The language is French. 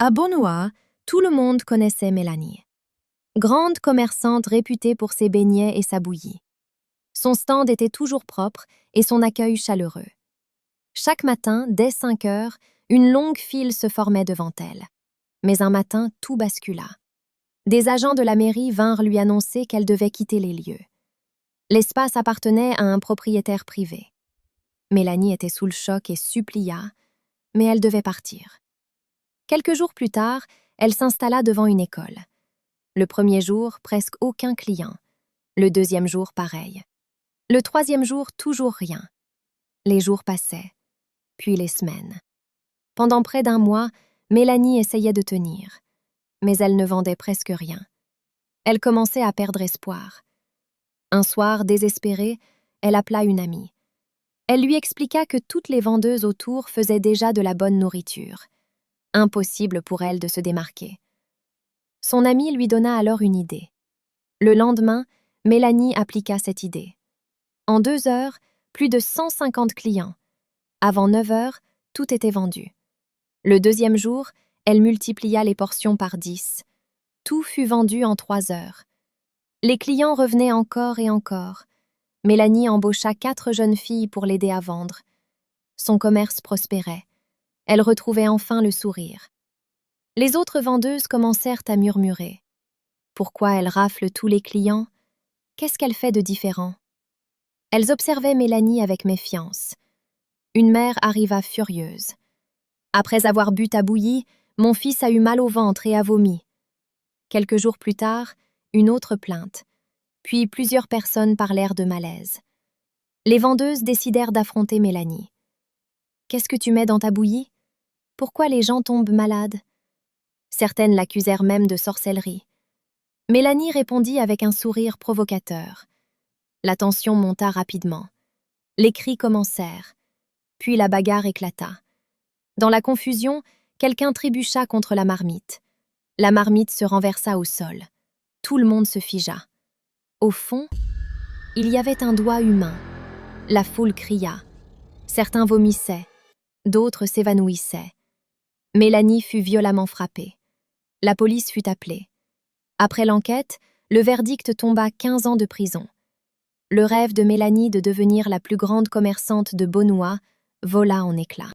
À Beaunois, tout le monde connaissait Mélanie. Grande commerçante réputée pour ses beignets et sa bouillie. Son stand était toujours propre et son accueil chaleureux. Chaque matin, dès 5 heures, une longue file se formait devant elle. Mais un matin, tout bascula. Des agents de la mairie vinrent lui annoncer qu'elle devait quitter les lieux. L'espace appartenait à un propriétaire privé. Mélanie était sous le choc et supplia, mais elle devait partir. Quelques jours plus tard, elle s'installa devant une école. Le premier jour, presque aucun client. Le deuxième jour, pareil. Le troisième jour, toujours rien. Les jours passaient, puis les semaines. Pendant près d'un mois, Mélanie essayait de tenir, mais elle ne vendait presque rien. Elle commençait à perdre espoir. Un soir, désespérée, elle appela une amie. Elle lui expliqua que toutes les vendeuses autour faisaient déjà de la bonne nourriture. Impossible pour elle de se démarquer. Son amie lui donna alors une idée. Le lendemain, Mélanie appliqua cette idée. En 2 heures, plus de 150 clients. Avant 9 heures, tout était vendu. Le deuxième jour, elle multiplia les portions par 10. Tout fut vendu en 3 heures. Les clients revenaient encore et encore. Mélanie embaucha 4 jeunes filles pour l'aider à vendre. Son commerce prospérait. Elle retrouvait enfin le sourire. Les autres vendeuses commencèrent à murmurer. Pourquoi elle rafle tous les clients? Qu'est-ce qu'elle fait de différent? Elles observaient Mélanie avec méfiance. Une mère arriva furieuse. Après avoir bu ta bouillie, mon fils a eu mal au ventre et a vomi. Quelques jours plus tard, une autre plainte. Puis plusieurs personnes parlèrent de malaise. Les vendeuses décidèrent d'affronter Mélanie. Qu'est-ce que tu mets dans ta bouillie? Pourquoi les gens tombent malades? Certaines l'accusèrent même de sorcellerie. Mélanie répondit avec un sourire provocateur. La tension monta rapidement. Les cris commencèrent. Puis la bagarre éclata. Dans la confusion, quelqu'un trébucha contre la marmite. La marmite se renversa au sol. Tout le monde se figea. Au fond, il y avait un doigt humain. La foule cria. Certains vomissaient, d'autres s'évanouissaient. Mélanie fut violemment frappée. La police fut appelée. Après l'enquête, le verdict tomba 15 ans de prison. Le rêve de Mélanie de devenir la plus grande commerçante de Beaunois vola en éclats.